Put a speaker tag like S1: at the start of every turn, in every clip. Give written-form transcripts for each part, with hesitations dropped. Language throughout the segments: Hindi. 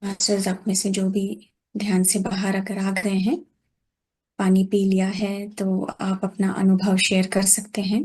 S1: मास्टर्स, आप में से जो भी ध्यान से बाहर अगर आ गए हैं, पानी पी लिया है, तो आप अपना अनुभव शेयर कर सकते हैं।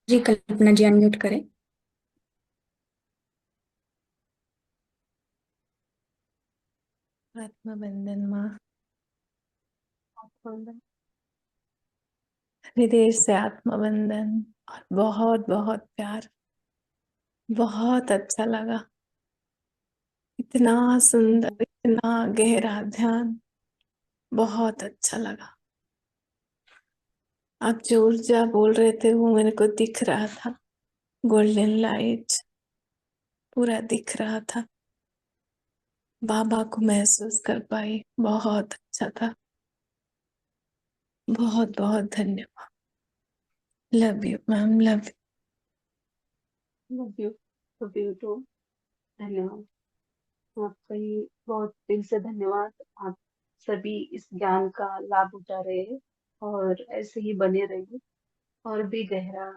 S1: जी, कल्पना जी अनम्यूट करें।
S2: आत्मबंधन माँ। हृदय से आत्मबंधन और बहुत बहुत प्यार। बहुत अच्छा लगा। इतना सुंदर, इतना गहरा ध्यान। बहुत अच्छा लगा। आप जो ऊर्जा बोल रहे थे वो मेरे को दिख रहा था। गोल्डन लाइट पूरा दिख रहा था। बाबा को महसूस कर पाई। बहुत अच्छा था। बहुत बहुत धन्यवाद। Love you ma'am, love
S3: love you, love you too. धन्यवाद आपका, ही बहुत दिल से धन्यवाद। आप सभी इस ज्ञान का लाभ उठा रहे हैं और ऐसे ही बने रहिए, और भी गहरा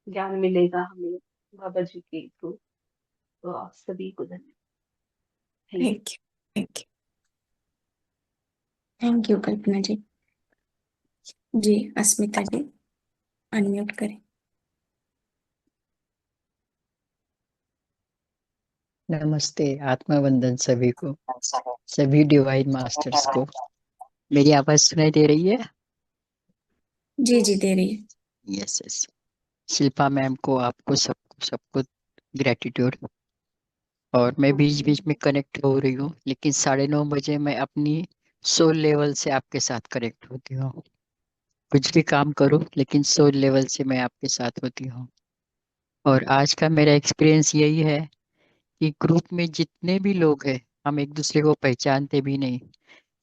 S3: ज्ञान मिलेगा हमें बाबा जी के थ्रू। तो आप सभी को धन्यवाद। Thank you.
S2: Thank you, thank you.
S1: Thank you Kalpana ji. जी, अस्मिता जी अनम्यूट करें।
S4: नमस्ते, आत्मवंदन सभी को, सभी डिवाइन मास्टर्स को। मेरी आवाज सुनाई दे रही है?
S1: जी जी, दे रही है।
S4: Yes yes. शिल्पा मैम को, आपको सबको सबको ग्रेटिट्यूड। और मैं बीच बीच में कनेक्ट हो रही हूँ, लेकिन 9:30 बजे मैं अपनी सोल लेवल से आपके साथ कनेक्ट होती हूँ। कुछ भी काम करूँ, लेकिन सोल लेवल से मैं आपके साथ होती हूँ। और आज का मेरा एक्सपीरियंस यही है कि ग्रुप में जितने भी लोग हैं, हम एक दूसरे को पहचानते भी नहीं,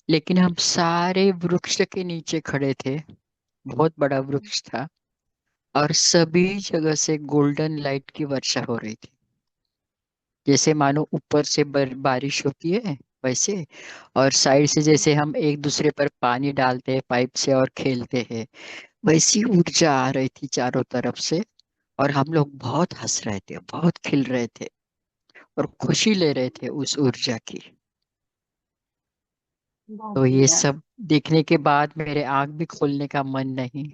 S4: लेकिन हम सारे वृक्ष के नीचे खड़े थे। बहुत बड़ा वृक्ष था, और सभी जगह से गोल्डन लाइट की वर्षा हो रही थी। जैसे मानो ऊपर से बारिश होती है वैसे, और साइड से जैसे हम एक दूसरे पर पानी डालते हैं पाइप से और खेलते हैं, वैसी ऊर्जा आ रही थी चारों तरफ से। और हम लोग बहुत हंस रहे थे, बहुत खिल रहे थे, और खुशी ले रहे थे उस ऊर्जा की।
S3: बहुत
S4: तो ये
S3: बढ़िया।
S4: सब देखने के बाद मेरे आंख भी खोलने का मन नहीं।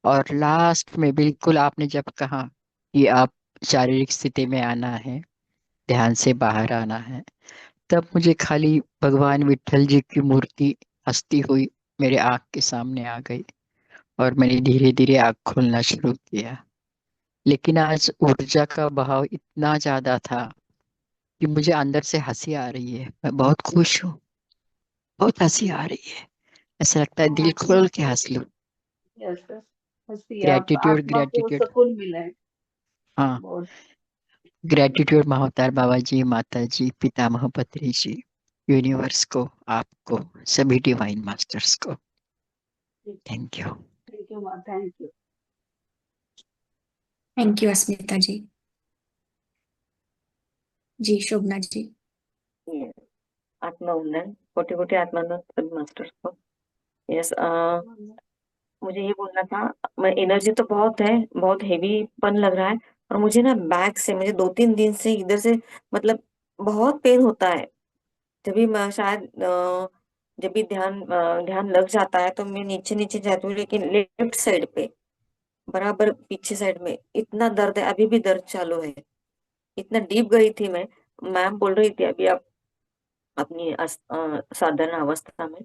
S4: और लास्ट में बिल्कुल आपने जब कहा कि आप शारीरिक स्थिति में आना है, ध्यान से बाहर आना है, तब मुझे खाली भगवान विट्ठल जी की मूर्ति हंसती हुई मेरे आंख के सामने आ गई, और मैंने धीरे धीरे आंख खोलना शुरू किया। लेकिन आज ऊर्जा का बहाव इतना ज्यादा था कि मुझे अंदर से हंसी आ रही है। मैं बहुत खुश हूँ, बहुत हंसी आ रही है। ऐसा लगता है दिल
S3: बहुत
S4: खोल के हंस लूं।
S3: Yes yes. हंसी, आप
S4: ग्रेटिट्यूड,
S3: आत्मा को
S4: ग्रेटिट्यूड।
S3: सुकून मिला है।
S4: हाँ,
S3: बहुत।
S4: ग्रेटिट्यूड महावतार बाबा जी, माता जी, पितामह पत्री जी, यूनिवर्स को, आपको, सभी डिवाइन मास्टर्स को। Thank you.
S3: थैंक यू माँ, थैंक यू।
S1: थैंक यू अस्मिता जी। जी, शोभना जी।
S5: ये आत्मवंदन, कोटि कोटि आत्मवंदन सभी मास्टर्स को। यस, मुझे ये बोलना था। मैं एनर्जी तो बहुत है, बहुत हेवीपन लग रहा है। और मुझे ना बैक से, मुझे 2-3 दिन से इधर से, मतलब बहुत पेन होता है। जब भी मैं शायद जब भी ध्यान लग जाता है तो मैं नीचे नीचे जाती हूँ, लेकिन लेफ्ट साइड पे, बराबर पीछे साइड में इतना दर्द है, अभी भी दर्द चालू है। इतना डीप गई थी मैं। मैम बोल रही थी अभी आप अपनी साधारण अवस्था में,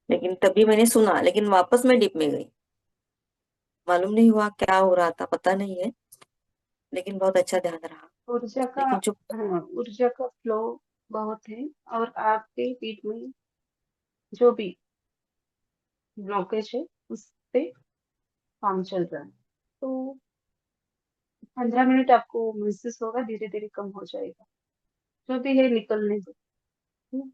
S5: लेकिन तभी मैंने सुना, लेकिन वापस मैं डीप में गई। मालूम नहीं हुआ क्या हो रहा था, पता नहीं है, लेकिन बहुत अच्छा ध्यान रहा।
S3: ऊर्जा का,
S5: लेकिन जो
S3: हाँ, ऊर्जा का फ्लो बहुत है। और आपके पीठ में जो भी ब्लॉकेज है उस पे काम चल रहा है। तो 15 मिनट आपको महसूस होगा, धीरे धीरे कम हो जाएगा। जो भी है निकलने दो। हम्म,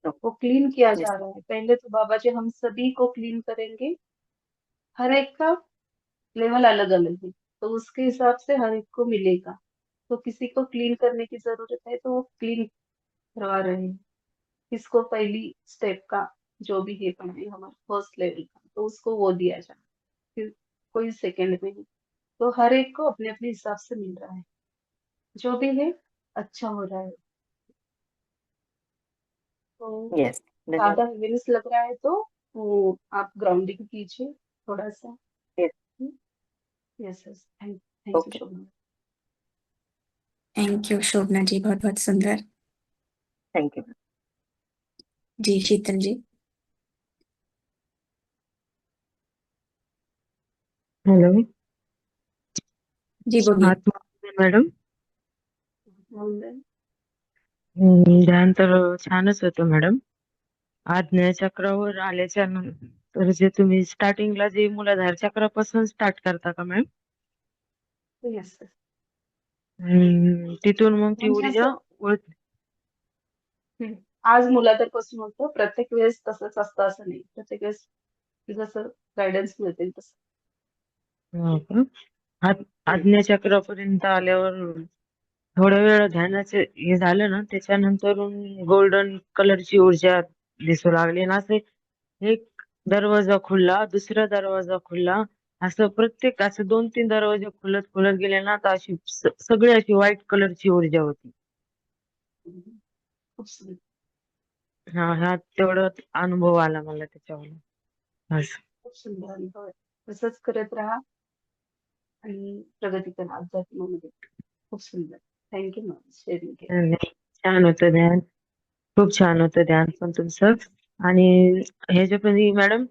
S3: वो क्लीन किया
S5: यस
S3: जा रहा है। पहले तो बाबा जी हम सभी को क्लीन करेंगे। हर एक का लेवल अलग अलग है, तो उसके हिसाब से हर एक को मिलेगा। तो किसी को क्लीन करने की जरूरत है तो वो क्लीन करवा रहे हैं। किसको पहली स्टेप का जो भी है पढ़ाई हमारा फर्स्ट लेवल का, तो उसको वो दिया जाए। फिर कोई सेकंड में नहीं। तो हर एक को अपने अपने हिसाब से मिल रहा है। जो भी है अच्छा हो रहा है। तो
S5: यस
S3: ज्यादा
S5: धन्यवाद।
S3: हेवीनेस लग रहा है तो वो आप ग्राउंडिंग कीजिए थोड़ा सा।
S5: Yes
S3: yes yes, thank you
S5: okay.
S3: Shobhana.
S1: Thank you Shobhana ji, बहुत बहुत सुंदर।
S5: Thank you.
S1: जी शीतल जी।
S6: हॅलो,
S1: जी बोलिए।
S6: आत्मा मॅडम.
S3: वंदन।
S6: ध्यान तर छानच होतं मॅडम. आज्ञा चक्रावर आल्याच्या नंतर जे तुम्ही स्टार्टिंगला जे मूलाधार चक्रापासून स्टार्ट करता का मॅम?
S3: यस यस,
S6: तिथून मग ती
S3: म्हणजे
S6: ऊर्जा
S3: असं आज मुलाधार पासून होतं. प्रत्येक वेळेस तसंच असतं असं नाही. प्रत्येक वेळेस जसं गायडन्स मिळतील तसं.
S6: हो का? आज्ञा चक्रापर्यंत आल्यावर थोड्या वेळ ध्यानाचे हे झालं ना, त्याच्यानंतर गोल्डन कलरची ऊर्जा दिसू लागली ना, असे एक दरवाजा खुलला, दुसरा दरवाजा खुलला, असं प्रत्येक असं 2-3 दरवाजे खुलत खुलत गेले ना, तर अशी सगळी अशी व्हाईट कलरची ऊर्जा होती.
S3: खूप सुंदर.
S6: हा तेवढा अनुभव आला मला त्याच्यावर असं.
S3: खूप सुंदर अनुभव आहे. तसंच करत राहा आणि प्रगती करा अध्यात्मामध्ये. खूप सुंदर. थँक्यू मॅम शेअरिंग केलं.
S6: नाही, छान होतं ध्यान, खूप छान होतं ध्यान पण तुमचं. आणि ह्याच्यामध्ये मॅडम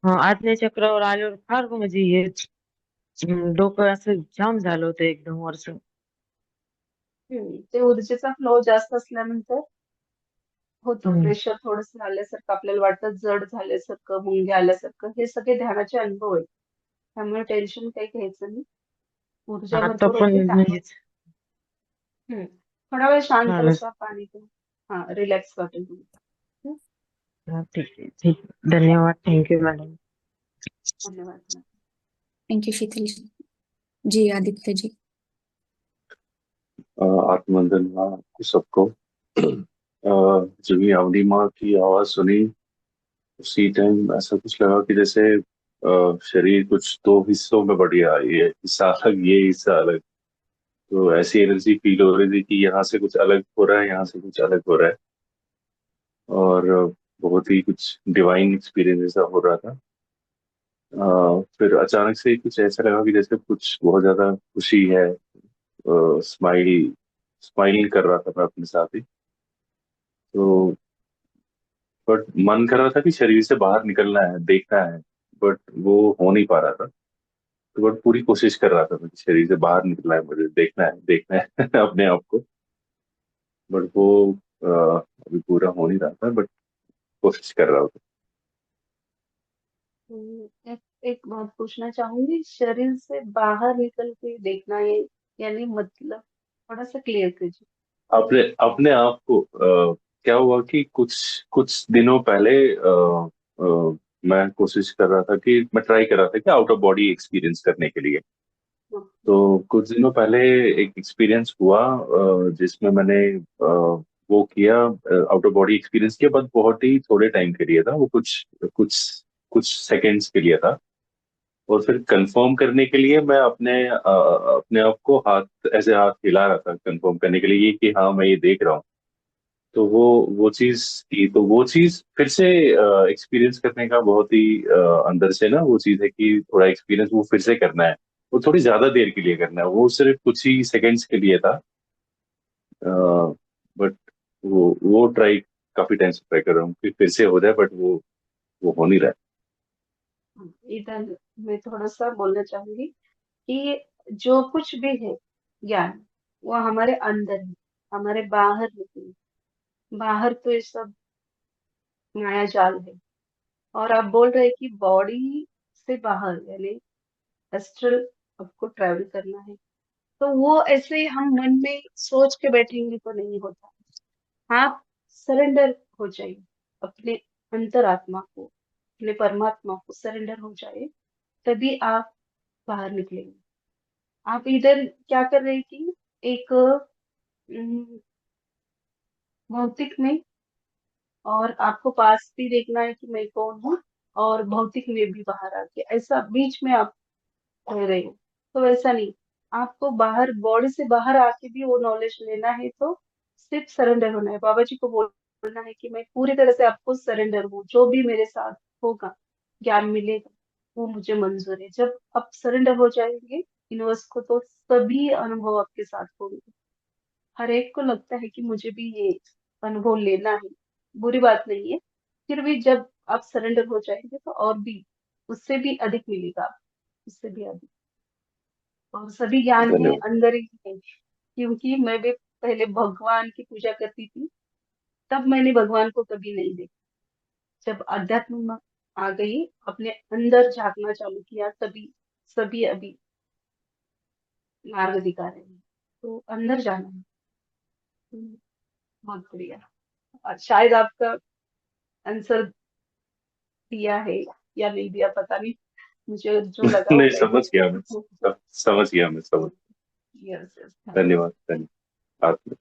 S6: आज्ञा चक्रावर आल्यावर फार म्हणजे हे डोकं असं जाम झालं होतं एकदम वरच.
S3: ते ऊर्जेचा फ्लो जास्त असल्यानंतर होतं. प्रेशर थोडंसं आल्यासारखं आपल्याला वाटतं, जड झाल्यासारखं, मुंग्या आल्यासारखं. हे सगळे ध्यानाचे अनुभव आहेत. त्यामुळे टेन्शन काही घ्यायचं नाही. ऊर्जा
S6: आता
S3: भरपूर
S6: पण
S3: होते.
S6: म्हणजे
S3: थोडा वेळ शांत
S6: झालं.
S3: बसा, पाणी प्या. हा, रिलॅक्स वाटेल तुम्हाला.
S6: हा, ठीक आहे, ठीक आहे. धन्यवाद, थँक्यू मॅडम.
S3: धन्यवाद.
S1: थैंक यू शीतल जी। जी आदित्य जी।
S7: आत्मवंदन माँ आपको सबको। जब ये अवनी माँ की आवाज सुनी उसी टाइम ऐसा कुछ लगा कि जैसे शरीर कुछ दो हिस्सों में बढ़ गया, ये हिस्सा अलग ये हिस्सा अलग। तो ऐसी एनर्जी फील हो रही थी कि यहाँ से कुछ अलग हो रहा है, यहाँ से कुछ अलग हो रहा है। और बहुत ही कुछ डिवाइन एक्सपीरियंस ऐसा हो रहा था। फिर अचानक से कुछ ऐसा लगा कि जैसे कुछ बहुत ज्यादा खुशी है। स्माइल स्माइलिंग कर रहा था मैं अपने साथ ही। तो बट मन कर रहा था कि शरीर से बाहर निकलना है, देखना है, बट वो हो नहीं पा रहा था। तो बट पूरी कोशिश कर रहा था मैं कि शरीर से बाहर निकलना है, मुझे देखना है अपने आप को। बट वो अभी पूरा हो नहीं रहा था, बट कोशिश कर रहा था।
S3: एक बात पूछना चाहूंगी, शरीर से बाहर निकल के देखना ये यानी मतलब थोड़ा सा क्लियर कीजिए।
S7: अपने अपने आप को क्या हुआ कि कुछ कुछ दिनों पहले मैं कोशिश कर रहा था कि मैं ट्राई कर रहा था कि आउट ऑफ बॉडी एक्सपीरियंस करने के लिए। तो कुछ दिनों पहले एक एक्सपीरियंस हुआ जिसमें मैंने वो किया, आउट ऑफ बॉडी एक्सपीरियंस किया, बट बहुत ही थोड़े टाइम के लिए था वो, कुछ कुछ कुछ सेकंड्स के लिए था। और फिर कंफर्म करने के लिए मैं अपने आप को हाथ ऐसे हाथ हिला रहा था कंफर्म करने के लिए कि हाँ मैं ये देख रहा हूँ। तो वो चीज की, तो वो चीज फिर से एक्सपीरियंस करने का बहुत ही अंदर से ना वो चीज है कि थोड़ा एक्सपीरियंस वो फिर से करना है। वो थोड़ी ज्यादा देर के लिए करना है, वो सिर्फ कुछ ही सेकंड्स के लिए था। बट वो ट्राई काफी टाइम से ट्राई कर रहा हूँ कि फिर से हो जाए, बट वो हो नहीं रहा
S3: इधर मैं थोड़ा सा बोलना चाहूंगी कि जो कुछ भी है ज्ञान, वो हमारे अंदर है, हमारे बाहर नहीं है। बाहर तो ये सब माया जाल है, और आप बोल रहे हैं कि बॉडी से बाहर यानी एस्ट्रल आपको ट्रैवल करना है, तो वो ऐसे हम मन में सोच के बैठेंगे तो नहीं होता। आप सरेंडर हो जाइए अपने अंतरात्मा को, अपने परमात्मा को सरेंडर हो जाए, तभी आप बाहर निकलेंगे। आप इधर क्या कर रहे हैं कि एक भौतिक में, और आपको पास भी देखना है कि मैं कौन हूँ, और भौतिक में भी बाहर आके ऐसा बीच में आप रह रहे हो। तो वैसा नहीं, आपको बाहर बॉडी से बाहर आके भी वो नॉलेज लेना है, तो सिर्फ सरेंडर होना है। बाबा जी को बोलना है कि मैं पूरी तरह से आपको सरेंडर हूँ, जो भी मेरे साथ होगा, ज्ञान मिलेगा, वो मुझे मंजूर है। जब आप सरेंडर हो जाएंगे यूनिवर्स को, तो सभी अनुभव आपके साथ होंगे। हर एक को लगता है कि मुझे भी ये अनुभव लेना है, बुरी बात नहीं है। फिर भी जब आप सरेंडर हो जाएंगे तो और भी, उससे भी अधिक मिलेगा आपको, उससे भी अधिक। और सभी ज्ञान है
S7: धन्यवाद।
S3: अंदर ही है, क्योंकि मैं भी पहले भगवान की पूजा करती थी, तब मैंने भगवान को कभी नहीं देखा। जब अध्यात्म में आ गई, अपने अंदर झांकना चालू किया, तभी सभी अभी मार्ग दिखा रहे हैं। तो अंदर जाना है। बहुत बढ़िया। और शायद आपका आंसर दिया है या नहीं दिया, पता नहीं, मुझे जो लगा वो
S7: नहीं,
S3: कह
S7: समझ गया मैं,
S3: दी।
S7: समझ गया मैं, समझ।
S3: यस यस,
S7: धन्यवाद, धन्यवाद आपने।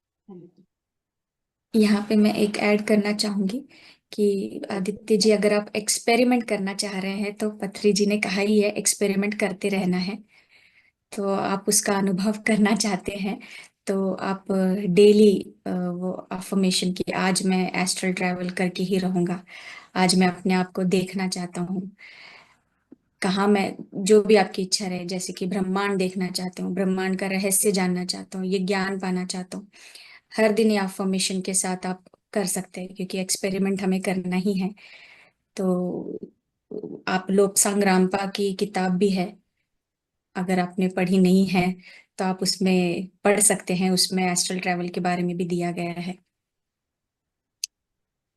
S1: यहाँ पे मैं एक ऐड करना चाहूंगी कि आदित्य जी, अगर आप एक्सपेरिमेंट करना चाह रहे हैं तो पथरी जी ने कहा ही है एक्सपेरिमेंट करते रहना है। तो आप उसका अनुभव करना चाहते हैं तो आप डेली वो अफर्मेशन की, आज मैं एस्ट्रल ट्रैवल करके ही रहूंगा, आज मैं अपने आप को देखना चाहता हूँ, कहाँ मैं, जो भी आपकी इच्छा रहे, जैसे कि ब्रह्मांड देखना चाहता हूँ, ब्रह्मांड का रहस्य जानना चाहता हूँ, ये ज्ञान पाना चाहता हूँ, हर दिन ये अफर्मेशन के साथ आप कर सकते हैं, क्योंकि एक्सपेरिमेंट हमें करना ही है। तो आप लोक संग्रामपा की किताब भी है, अगर आपने पढ़ी नहीं है तो आप उसमें पढ़ सकते हैं, उसमें एस्ट्रल ट्रैवल के बारे में भी दिया गया है।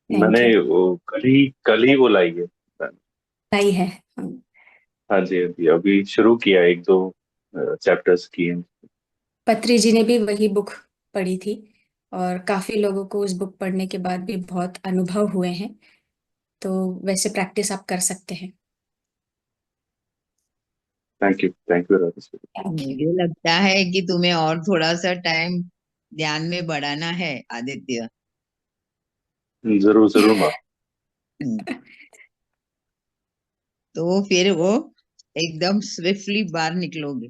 S7: मैंने
S1: थैंक यू।
S7: वो कल ही वो लाई है।
S1: सही है।
S7: हाँ जी, हाँ जी, अभी शुरू किया, एक दो चैप्टर्स किए हैं।
S1: पत्री जी ने भी वही बुक पढ़ी थी, और काफी लोगों को उस बुक पढ़ने के बाद भी बहुत अनुभव हुए हैं। तो वैसे प्रैक्टिस आप कर सकते हैं।
S7: Thank you Rajesh.
S1: Thank you.
S8: मुझे लगता है कि तुम्हें और थोड़ा सा टाइम ध्यान में बढ़ाना है आदित्य।
S7: जरूर जरूर माँ।
S8: हम्म, तो फिर वो एकदम स्विफ्टली बाहर निकलोगे।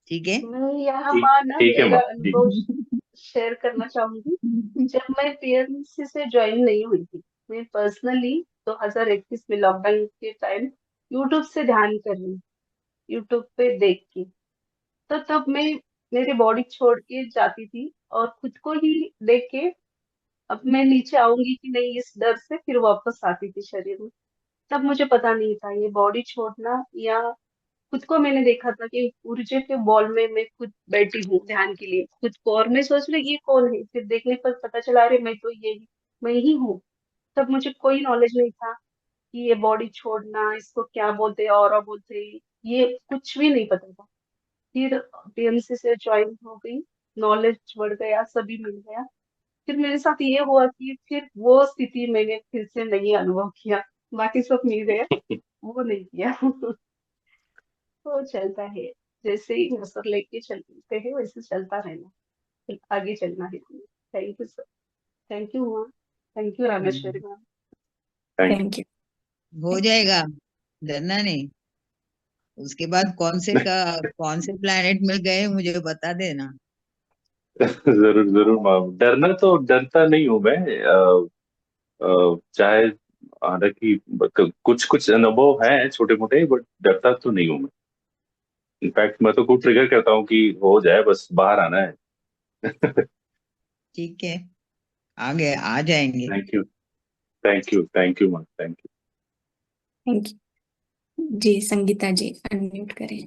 S8: ठीक है।
S3: मैं यहाँ
S7: ठीक
S3: माँ ना
S7: ठीक है
S3: मेरा
S7: माँ, ठीक।
S3: अनुभव शेयर करना चाहूंगी। जब मैं पीएमसी से ज्वाइन नहीं हुई थी, मैं पर्सनली 2021 में लॉकडाउन के टाइम यूट्यूब से ध्यान कर रही, यूट्यूब पे देख के। तो तब मैं मेरी बॉडी छोड़ के जाती थी और खुद को ही देख के, अब मैं नीचे आऊंगी कि नहीं, इस डर से फिर वापस आती थी शरीर में। तब मुझे पता नहीं था ये बॉडी छोड़ना, या खुद को मैंने देखा था कि ऊर्जा के बॉल में मैं खुद बैठी हूँ ध्यान के लिए खुद को, और मैं सोच रही ये कौन है, फिर देखने पर पता चला अरे मैं तो ये मैं ही हूँ। तब मुझे कोई नॉलेज नहीं था कि ये बॉडी छोड़ना, इसको क्या बोलते हैं, और बोलते हैं, ये कुछ भी नहीं पता था। फिर पीएमसी से ज्वाइन हो गई, नॉलेज बढ़ गया, सभी मिल गया। फिर मेरे साथ ये हुआ कि फिर वो स्थिति मैंने फिर से नहीं अनुभव किया, बाकी सब मिल गया, वो नहीं किया। तो चलता है, जैसे ही असर लेके चलते हैं वैसे चलता रहना, फिर आगे चलना है। Thank you sir, thank you माँ, thank you Rameshwari ma'am.
S7: Thank
S1: thank you.
S8: हो जाएगा, डरना नहीं। उसके बाद कौन से प्लैनेट में गए मुझे बता देना।
S7: यू। जरूर जरूर माँ, डरना तो डरता नहीं हूँ मैं। चाहे, हालांकि कुछ कुछ अनुभव हैं छोटे मोटे, बट डरता तो नहीं हूँ मैं। इनफैक्ट मैं तो को ट्रिगर करता हूँ कि हो जाए, बस बाहर आना है।
S8: ठीक है, आगे आ जाएंगे।
S7: थैंक यू, थैंक यू माँ, thank you.
S1: Thank you ji. Sangeeta ji unmute करें।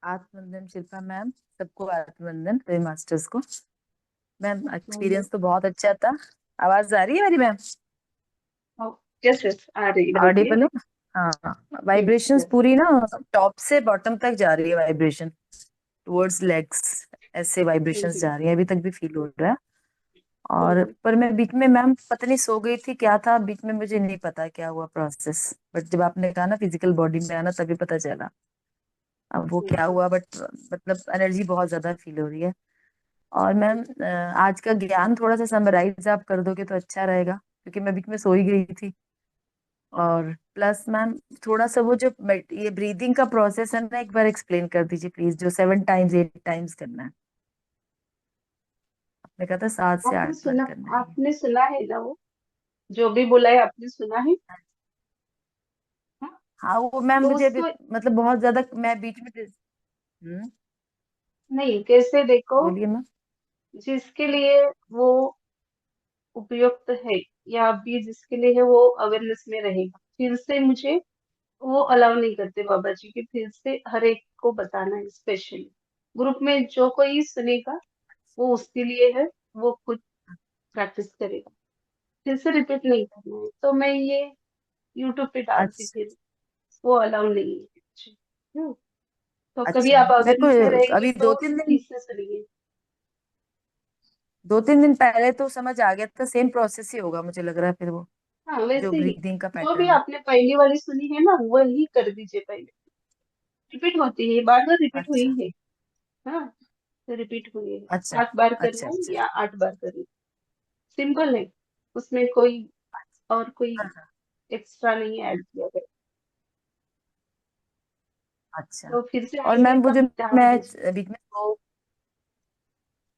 S9: आत्मवंदन शिल्पा मैम, सबको आत्मवंदन, वे मास्टर्स को। मैम एक्सपीरियंस तो बहुत अच्छा था। आवाज आ रही है मेरी मैम?
S3: यस यस आ रही है, बोलिए।
S9: ऑडिबल है? हाँ,
S3: यस
S9: वाइब्रेशंस
S3: यस।
S9: पूरी ना टॉप से बॉटम तक जा रही है वाइब्रेशन, टुवर्ड्स लेग्स, ऐसे वाइब्रेशंस जा रही है, अभी तक भी फील हो रहा है। और पर मैं बीच में मैम पता नहीं सो गई थी क्या था बीच में, मुझे नहीं पता क्या हुआ प्रोसेस, बट जब आपने कहा ना फिजिकल बॉडी में आना तभी पता चला अब वो क्या हुआ, बट मतलब एनर्जी बहुत ज्यादा फील हो रही है। और मैम आज का ज्ञान थोड़ा सा समराइज आप कर दोगे तो अच्छा रहेगा, क्योंकि मैं बीच में सो ही गई थी। और प्लस मैम थोड़ा सा वो जो ये ब्रीदिंग का प्रोसेस है ना, एक बार एक्सप्लेन कर दीजिए प्लीज, जो 7 टाइम्स 8 टाइम्स करना है। आपने कहा था 7 से 8 बार करना है।
S3: आपने सुना है ना, वो जो भी बोला है आपने सुना है? हाँ?
S9: हाँ वो मैम
S3: तो
S9: मुझे अभी
S3: उसको
S9: मतलब बहुत ज्यादा मैं बीच में
S3: नहीं, कैसे देखो,
S9: बोलिए मैम।
S3: जिसके लिए वो उपयुक्त है या अभी जिसके लिए है वो अवेयरनेस में रहेगा, फिर से मुझे वो अलाउ नहीं करते बाबा जी कि फिर से हर एक को बताना है। स्पेशली ग्रुप में जो कोई सुनेगा वो उसके लिए है, वो खुद प्रैक्टिस करेगा, फिर से रिपीट नहीं करना है। तो मैं ये यूट्यूब पे डालती
S9: अच्छा
S3: थी, वो अलाउ नहीं है मुझे। तो कभी
S9: अच्छा,
S3: आप
S9: मेरे
S3: अवेयरनेस में
S9: को
S3: रहेंगे
S9: अभी
S3: तो ठीक से सुनिए।
S9: 2-3 दिन पहले तो समझ आ गया था, सेम प्रोसेस ही होगा मुझे लग रहा है फिर वो,
S3: हाँ
S9: जो
S3: वैसे ही,
S9: ब्रीदिंग का
S3: जो भी
S9: पैटर्न है।
S3: आपने पहली वाली सुनी है ना वही कर दीजिए पहले। रिपीट होती है, बार बार रिपीट हुई
S9: अच्छा
S3: है। हाँ, तो रिपीट हुई है।
S9: अच्छा
S3: 8 बार
S9: अच्छा
S3: करना है
S9: अच्छा।
S3: या 8 बार करना है, सिंपल है। उसमें कोई और कोई
S9: हाँ, हाँ,
S3: एक्स्ट्रा नहीं ऐड किया गया।
S9: अच्छा।
S3: तो फिर से
S9: और
S3: आएंगे
S9: मैम वो
S3: तब
S9: जो
S3: ध्यान
S9: मैं
S3: दीजिए।
S9: बीच में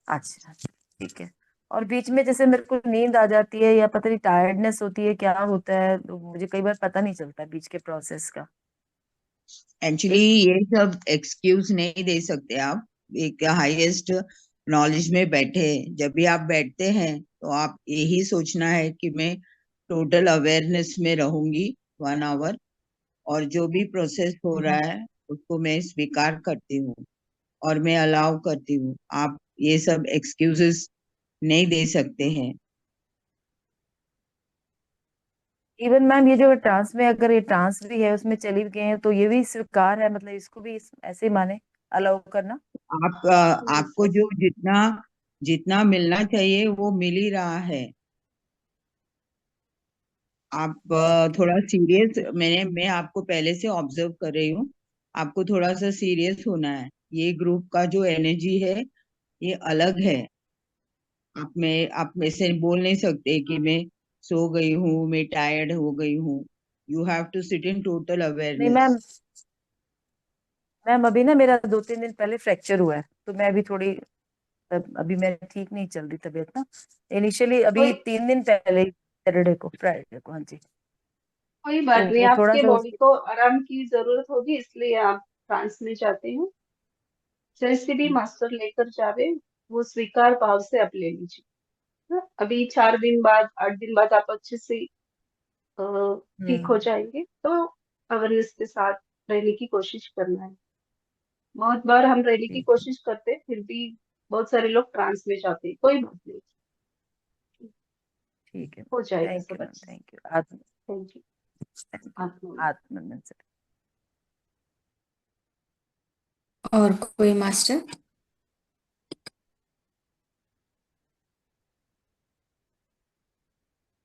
S9: अच्छा अच्छा, ठीक है। और बीच में जैसे मेरे को नींद आ जाती है या पता नहीं टायर्डनेस होती है, क्या होता है तो मुझे कई बार पता नहीं चलता बीच के प्रोसेस का।
S8: एक्चुअली ये सब एक्सक्यूज नहीं दे सकते आप। एक हाईएस्ट नॉलेज में बैठे, जब भी आप बैठते हैं तो आप यही सोचना है कि मैं टोटल अवेयरनेस में रहूंगी 1 आवर, और जो भी प्रोसेस हो रहा है उसको मैं स्वीकार करती हूँ और मैं अलाउ करती हूँ। आप ये सब एक्सक्यूजेस नहीं दे सकते हैं।
S9: इवन मैम ये जो ट्रांस में, अगर ये ट्रांस भी है उसमें चली भी गए हैं तो ये भी स्वीकार है, मतलब इसको भी ऐसे ही माने अलाउ करना।
S8: आप
S3: यस
S8: आपको
S3: यस।
S8: जो जितना जितना मिलना चाहिए वो मिल ही रहा है। आप थोड़ा सीरियस, मैं आपको पहले से ऑब्जर्व कर रही हूँ। आपको थोड़ा सा सीरियस होना है। ये ग्रुप का जो एनर्जी है ये अलग है। आप में से बोल नहीं सकते कि मैं सो गई हूँ, मैं टायर्ड हो गई हूँ। You have to sit in total
S9: नहीं
S8: अवेयरनेस।
S9: मैम, मैम अभी ना मेरा 2-3 दिन पहले फ्रैक्चर हुआ है, तो मैं अभी थोड़ी अभी मैं ठीक नहीं चल रही तबीयत ना, इनिशियली
S3: कोई
S9: अभी 3 दिन पहले सैटरडे को, फ्राइडे को, हाँ जी।
S3: कोई
S9: तो
S3: बात नहीं,
S9: वो थोड़ा
S3: आपके
S9: सा
S3: बॉडी
S9: उसके
S3: को आराम की जरूरत होगी इसलिए आप ट्रांस में जाते हैं। जैसे भी मास्टर लेकर जावे वो स्वीकार भाव से आप ले लीजिए। हाँ, अभी 4 दिन बाद 8 दिन बाद आप अच्छे से ठीक हो
S9: हम्म
S3: जाएंगे, तो अवेयरनेस के साथ रहने की कोशिश करना है। बहुत बार हम रहने की
S9: ठीक है,
S3: कोशिश करते हैं फिर भी बहुत सारे लोग ट्रांस में जाते हैं। कोई बात नहीं,
S9: ठीक है।
S3: हो जाएगा
S9: थैंक
S3: सब
S9: यू मैम,
S3: अच्छे से।
S9: Thank you. आत्म
S3: थैंक यू।
S9: Thank you.
S3: आप
S9: आत्मन से।
S1: और कोई मास्टर?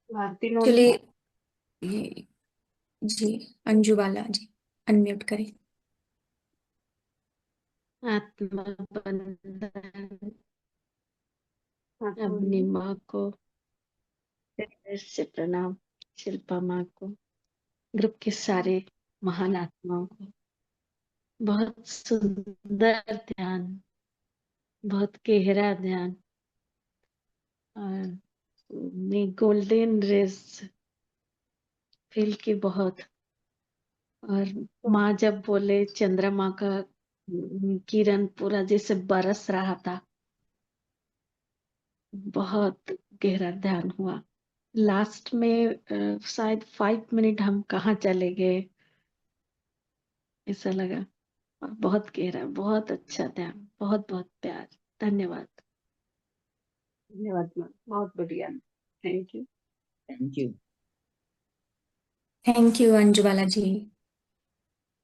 S3: भारती मैम
S1: चलिए,
S3: है।
S1: ये जी, अंजू बाला जी, अनम्यूट करें।
S10: आत्मबंधन
S3: हाँ
S10: अपनी
S3: बोलिए।
S10: माँ को हृदय से प्रणाम, शिल्पा माँ को, ग्रुप के सारे महान आत्माओं को। बहुत सुंदर ध्यान, बहुत गहरा ध्यान, और मैं गोल्डन रेज फील की बहुत। और माँ जब बोले चंद्रमा का किरण पूरा जैसे बरस रहा था, बहुत गहरा ध्यान हुआ। लास्ट में शायद 5 मिनट हम कहाँ चले गए ऐसा लगा। और बहुत गहरा, बहुत अच्छा ध्यान, बहुत बहुत प्यार। धन्यवाद।
S3: धन्यवाद मैम, बहुत बढ़िया। Thank you.
S8: Thank you.
S1: Thank you Anjubala ji.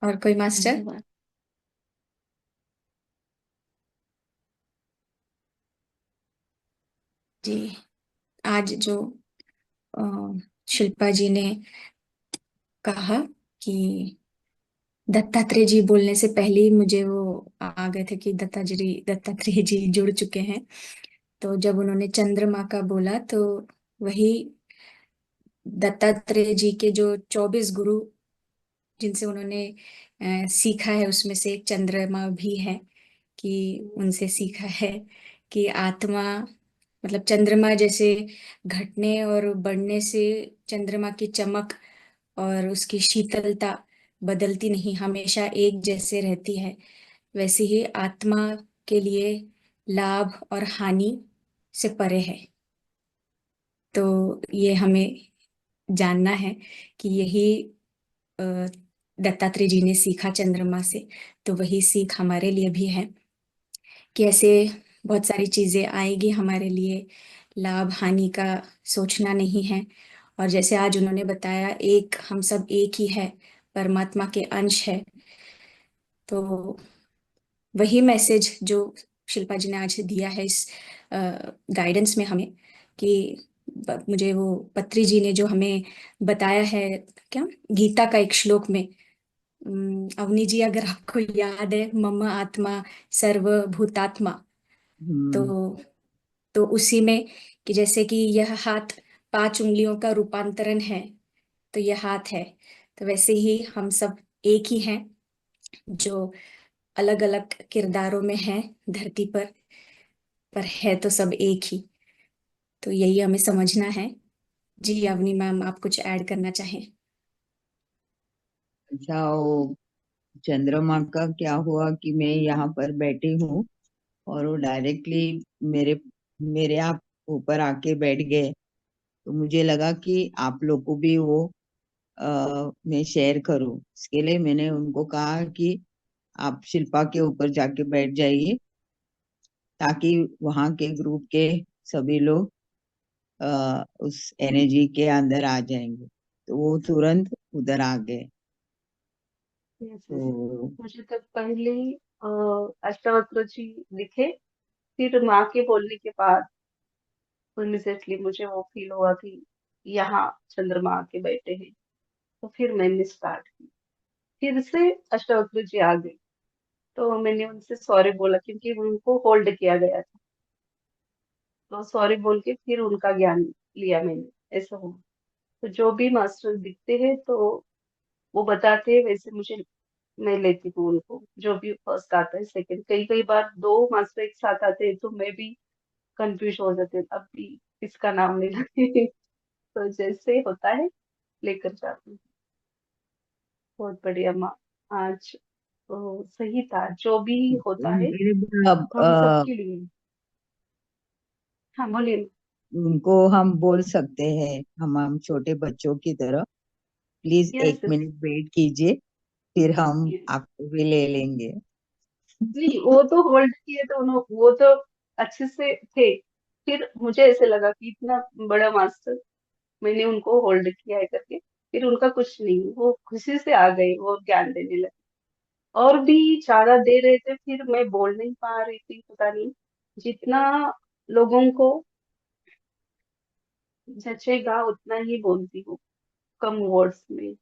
S1: और कोई मास्टर?
S10: धन्यवाद।
S1: जी, आज जो अ, शिल्पा जी ने कहा कि दत्तात्रेय जी बोलने से पहले ही मुझे वो आ गए थे कि दत्तात्रेय जी जुड़ चुके हैं। तो जब उन्होंने चंद्रमा का बोला तो वही दत्तात्रेय जी के जो 24 गुरु जिनसे उन्होंने सीखा है उसमें से एक चंद्रमा भी है, कि उनसे सीखा है कि आत्मा मतलब चंद्रमा जैसे घटने और बढ़ने से चंद्रमा की चमक और उसकी शीतलता बदलती नहीं, हमेशा एक जैसे रहती है। वैसे ही आत्मा के लिए लाभ और हानि से परे है। तो ये हमें जानना है कि यही अ, दत्तात्रेय जी ने सीखा चंद्रमा से, तो वही सीख हमारे लिए भी है कि ऐसे बहुत सारी चीजें आएगी हमारे लिए, लाभ हानि का सोचना नहीं है। और जैसे आज उन्होंने बताया, एक हम सब एक ही है, परमात्मा के अंश है। तो वही मैसेज जो शिल्पा जी ने आज दिया है इस गाइडेंस में हमें, कि मुझे वो पत्री जी ने जो हमें बताया है, क्या गीता का एक श्लोक में, अवनी जी अगर आपको याद है, मम आत्मा सर्वभूतात्मा।
S8: हम्म।
S1: तो उसी में कि जैसे कि यह हाथ 5 उंगलियों का रूपांतरण है, तो यह हाथ है। तो वैसे ही हम सब एक ही हैं, जो अलग अलग किरदारों में हैं धरती पर है तो सब एक ही। तो यही हमें समझना है। जी अवनी मैम, आप कुछ ऐड करना चाहें?
S8: अच्छा, वो चंद्रमा का क्या हुआ कि मैं यहाँ पर बैठी हूँ और वो डायरेक्टली मेरे मेरे आप ऊपर आके बैठ गए। तो मुझे लगा कि आप लोग को भी वो मैं शेयर करूँ। इसके लिए मैंने उनको कहा कि आप शिल्पा के ऊपर जाके बैठ जाइए, ताकि वहाँ के ग्रुप के सभी लोग उस एनर्जी के अंदर आ जाएंगे। तो वो तुरंत उधर आ गए।
S3: यस,
S8: तो
S3: मुझे तो पहले ही अष्टवक्र जी दिखे, फिर माँ के बोलने के बाद इमिजिएटली मुझे वो फील हुआ कि यहाँ चंद्रमा आके बैठे हैं। तो फिर मैंने स्टार्ट की, फिर से अष्टवक्र जी आ गए। तो मैंने उनसे सॉरी बोला क्योंकि उनको होल्ड किया गया था। तो सॉरी बोल के फिर उनका ज्ञान लिया मैंने, ऐसा हुआ। तो जो भी मास्टर दिखते हैं तो वो बताते हैं, वैसे मुझे मैं लेती हूँ उनको, जो भी फर्स्ट आता है सेकंड। कई कई बार दो मास्टर एक साथ आते हैं तो मैं भी कंफ्यूज हो जाती हूँ, अब भी किसका नाम लेना है। तो जैसे होता है लेकर जाती हूँ। बहुत बढ़िया माँ, आज सही था, जो भी होता है
S8: अब
S3: हम सबके लिए। हाँ बोलिए।
S8: उनको हम बोल सकते हैं, हम छोटे बच्चों की तरह, प्लीज
S3: यस,
S8: 1 मिनट वेट कीजिए, फिर हम आपको भी ले लेंगे।
S3: नहीं वो तो होल्ड किए तो वो तो अच्छे से थे। फिर मुझे ऐसे लगा कि इतना बड़ा मास्टर, मैंने उनको होल्ड किया है करके, फिर उनका कुछ नहीं, वो खुशी से आ गए, वो ज्ञान देने लगे। और भी ज्यादा दे रहे थे, फिर मैं बोल नहीं पा रही थी, पता नहीं जितना लोगों को जचेगा उतना ही बोलती हूँ, कम वर्ड्स में।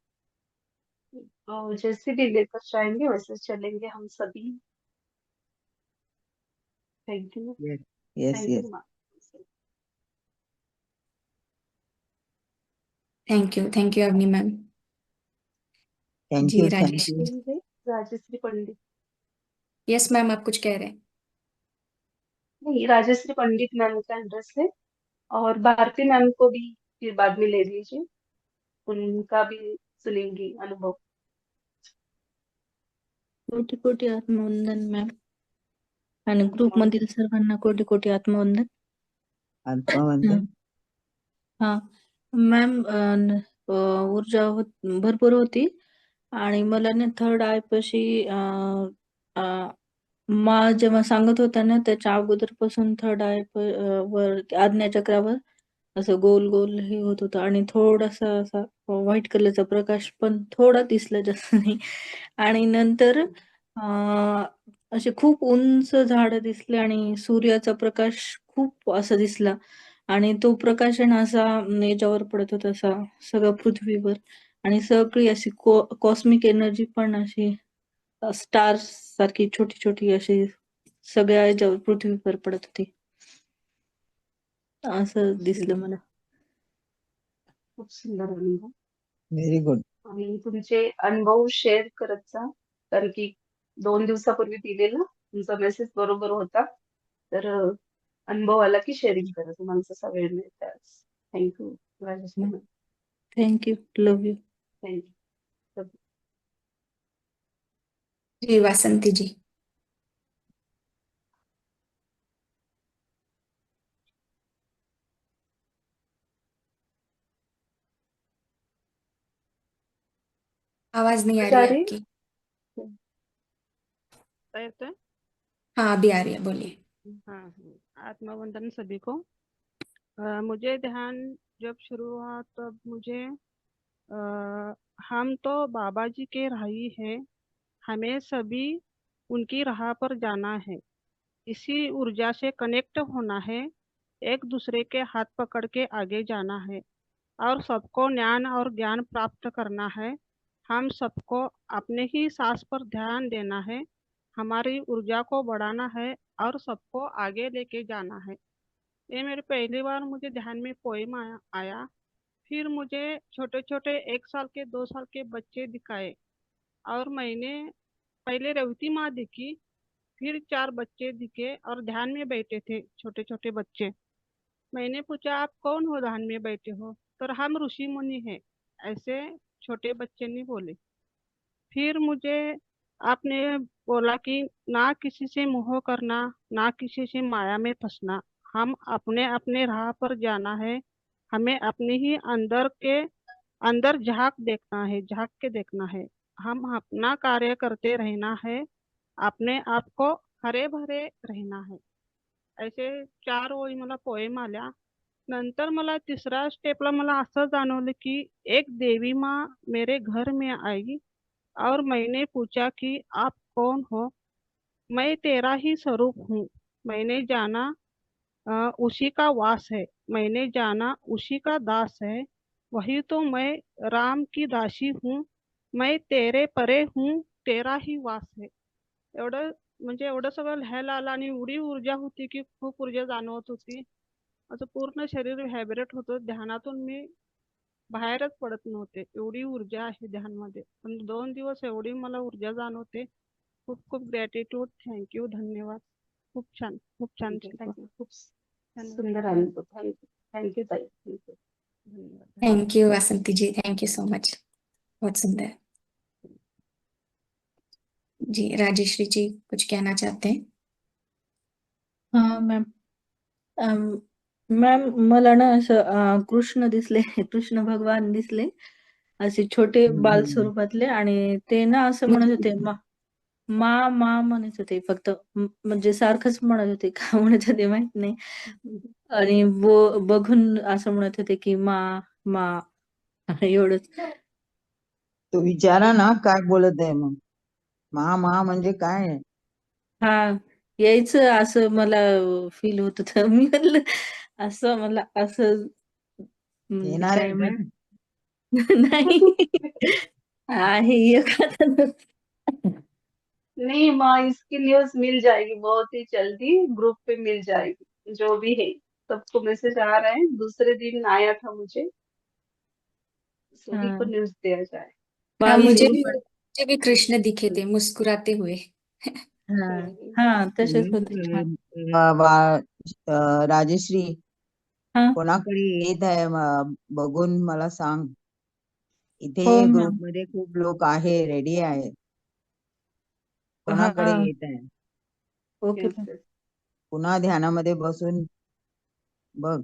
S3: तो जैसे भी लेकर जाएंगे वैसे चलेंगे हम सभी। Thank you.
S8: Yes yes
S3: thank
S8: yes.
S3: You माँ।
S1: Thank you Avni ma'am.
S8: Thank
S1: ji
S8: you thank
S1: Rajesh.
S8: You.
S3: Rajshri Pandit.
S1: Yes ma'am, आप कुछ कह रहे हैं?
S3: नहीं, राजश्री पंडित मैम का एड्रेस है। और भारती मैम को भी फिर बाद में ले लीजिए, उनका भी सुनेंगी अनुभव।
S10: कोटी कोटी आत्मवंदन मॅम, आणि ग्रुप मधील सर्वांना कोटी कोटी आत्मवंदन.
S8: आत्मवंदन.
S10: हा मॅम, ऊर्जा भरपूर होती आणि मला ना थर्ड आय पाशी
S11: जेव्हा सांगत होता ना त्याच्या अगोदरपासून थर्ड आय वर आज्ञाचक्रावर असं गोल गोल हे होत होतं आणि थोडासा असा व्हाईट कलरचा प्रकाश पण थोडा दिसला, जास्त नाही. आणि नंतर असे खूप उंच झाड दिसले आणि सूर्याचा प्रकाश खूप असा दिसला आणि तो प्रकाश आहे ना असा याच्यावर पडत होता, असा सगळं पृथ्वीवर. आणि सगळी अशी कॉस्मिक एनर्जी पण अशी स्टार्स सारखी छोटी छोटी अशी सगळ्या याच्यावर पृथ्वीवर पडत होती. असं
S3: खूप
S11: दिसलं
S3: सुंदर
S11: मला.
S3: खूप सुंदर अनुभव.
S8: Very good.
S3: आणि तुमचे अनुभव शेअर करत जा, कारण की 2 दिवसापूर्वी दिलेला तुमचा मेसेज बरोबर होता. तर अनुभव आला की शेअरिंग करा, तुम्हाला जसा वेळ मिळेल त्यावेळेस. Thank you Rajeshri ma'am.
S11: Thank you. Love you.
S3: Thank you.
S1: जी वासंती जी. आवाज नहीं आ रही है आपकी.
S12: येतोय?
S1: हाँ अभी आ रही है, बोलिए.
S12: हाँ, आत्मवंदन सभी को. मुझे ध्यान जब शुरू हुआ तब मुझे हम तो बाबा जी के राही हैं, हमें सभी उनकी राह पर जाना है, इसी ऊर्जा से कनेक्ट होना है, एक दूसरे के हाथ पकड़ के आगे जाना है और सबको ज्ञान और ज्ञान प्राप्त करना है. हम सबको अपने ही सांस पर ध्यान देना है, हमारी ऊर्जा को बढ़ाना है और सबको आगे लेके जाना है. ये मेरी पहली बार मुझे ध्यान में पोएम आया. फिर मुझे छोटे छोटे 1 साल के 2 साल के बच्चे दिखाए और मैंने पहले रेवती माँ दिखी, फिर 4 बच्चे दिखे और ध्यान में बैठे थे छोटे छोटे बच्चे. मैंने पूछा आप कौन हो ध्यान में बैठे हो, तो हम ऋषि मुनि हैं, ऐसे छोटे बच्चे ने बोले. फिर मुझे आपने बोला कि ना किसी से मोह करना, ना किसी से माया में फंसना, हम अपने अपने राह पर जाना है, हमें अपने ही अंदर झांक के देखना है, हम अपना कार्य करते रहना है, अपने आप को हरे भरे रहना है. असे 4 ओळी मला पोएम आल्या. नंतर मला तिसऱ्या स्टेपला मला असं जाणवलं की एक देवी माँ मेरे घर में आई और मैंने पूछा कि आप कौन हो. मैं तेरा ही स्वरूप हूँ. मैंने जाना उसी का वास है, मैंने जाना उसी का दास है, वही तो मैं राम की दासी हूँ, मैं तेरे परे हूँ, तेरा ही वास है. एवढं म्हणजे एवढं सगळं लिहायला आलं आणि एवढी ऊर्जा होती की खूप ऊर्जा जाणवत होती. असं पूर्ण शरीर व्हायब्रेट होतं. ध्यानातून मी बाहेरच पडत नव्हते, एवढी ऊर्जा आहे ध्यानमध्ये. पण 2 दिवस एवढी मला ऊर्जा जाणवते. खूप खूप ग्रॅटिट्यूड. थँक्यू. धन्यवाद. खूप छान
S3: थँक्यू.
S12: शिकवा.
S3: थँक्यू. खूप
S12: धन्यवाद.
S3: सुंदर अनुभव. थँक्यू. थँक्यू ताई. थँक्यू.
S12: धन्यवाद.
S1: Thank you Vasanti ji, thank you so much. बहुत सुंदर. जी राजेश्री जी कुछ कहना चाहते हैं?
S11: हा मॅम. मॅम मला ना असं कृष्ण दिसले, कृष्ण भगवान दिसले असे छोटे बाल स्वरूपातले. आणि ते ना असं म्हणत होते मा मा मा म्हणत होते फक्त. म्हणजे सारखंच म्हणत होते, का म्हणत होते माहित नाही. आणि बघून असं म्हणत होते की मा मा एवढंच.
S8: तो विचारा ना काय बोलत आहे मग. मा म्हणजे काय आहे?
S11: हा यायचं असं मला फील होत होतं. मी म्हणलं असं मला असं म्हणजे
S8: येणार
S11: काय
S8: आहे
S11: माहित
S8: का?
S11: नाही आहे एखादं.
S3: नहीं माँ, इसकी न्यूज मिल जाएगी बहुत ही जल्दी, ग्रुप पे मिल जाएगी जो भी है. सबको मैसेज आ रहा है. दूसरे दिन आया था मुझे, सभी को
S11: हाँ
S3: न्यूज दिया जाए.
S1: हाँ
S11: 22
S1: मुझे भी कृष्ण दिखे थे मुस्कुराते हुए.
S11: हाँ
S3: हम्म.
S11: हाँ तसेच होते. हाँ
S8: राजश्री
S11: हाँ
S8: कोणाकडे येत आहे बघून मला सांग. इथे
S11: हो
S8: ग्रुप
S11: मॅम.
S8: मध्ये खूप लोक आहे, रेडी आहे. कोणाकडे
S11: हाँ
S8: येत आहे?
S11: Okay
S3: Yes,
S11: ma'am.
S3: yes.
S8: पुन्हा ध्यानामध्ये बसून बघ.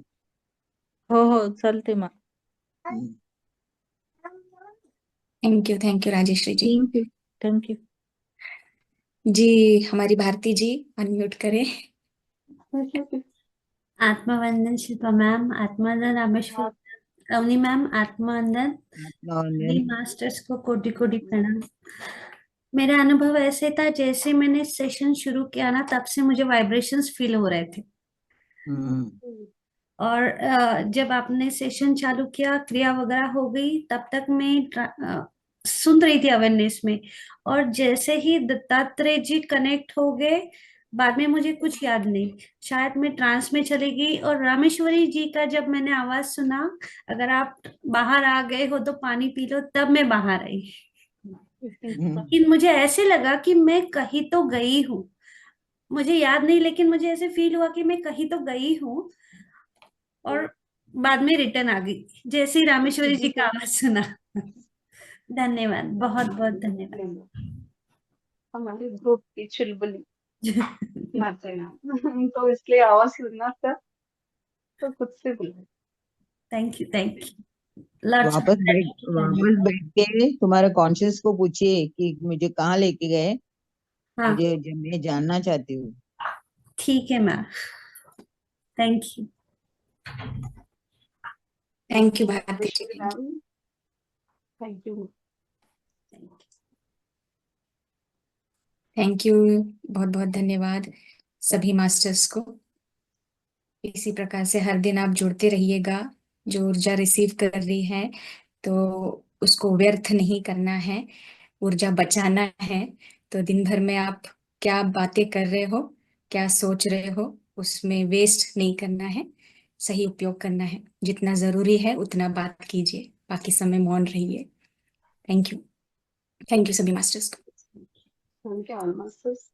S11: हो हो चालते ma'am.
S1: Thank you Rajeshri ji.
S11: Thank you.
S1: जी, हमारी भारती जी अनम्यूट करें।
S13: आत्मवंदन शिल्पा मैम, आत्मवंदन रामेश्वर, अवनी मैम, आत्मवंदन सभी मास्टर्स को कोटि कोटि प्रणाम। मेरा अनुभव ऐसे था, जैसे मैंने सेशन शुरू किया ना, तब से मुझे वाइब्रेशंस फील हो रहे थे। और जब आपने सेशन चालू किया, क्रिया वगैरह हो गई, तब तक मैं सुन रही थी अवेयरनेस में। और जैसे ही दत्तात्रेय जी कनेक्ट हो गए, बाद में मुझे कुछ याद नहीं, शायद मैं ट्रांस में चली गई। और रामेश्वरी जी का जब मैंने आवाज सुना, अगर आप बाहर आ गए हो तो पानी पी लो, तब मैं बाहर आई। लेकिन मुझे ऐसे लगा कि मैं कहीं तो गई हूँ, मुझे याद नहीं, लेकिन मुझे ऐसे फील हुआ कि मैं कहीं तो गई हूँ। और बाद में रिटर्न आ गई, जैसे ही रामेश्वरी जी का आवाज सुना। धन्यवाद, बहुत बहुत धन्यवाद।
S3: हमारे ग्रुप की चुलबुली नाचे ना तो इसलिए आवाज सुनना था, तो खुद से बुला।
S13: Thank you, thank you.
S8: वापस बैठ के तुम्हारे कॉन्शियस को पूछिए कि मुझे कहाँ लेके गए,
S13: हाँ,
S8: मुझे मैं जानना चाहती हूँ।
S13: ठीक है ma'am, thank you.
S1: Thank you Bharti ji,
S3: thank you.
S1: Thank you, बहुत बहुत धन्यवाद सभी मास्टर्स को। इसी प्रकार से हर दिन आप जुड़ते रहिएगा। जो ऊर्जा रिसीव कर रही है तो उसको व्यर्थ नहीं करना है, ऊर्जा बचाना है। तो दिन भर में आप क्या बातें कर रहे हो, क्या सोच रहे हो, उसमें वेस्ट नहीं करना है, सही उपयोग करना है। जितना जरूरी है उतना बात कीजिए, बाकी समय मौन रहिए। थैंक यू, थैंक यू सभी मास्टर्स को।
S3: Thank you all masters.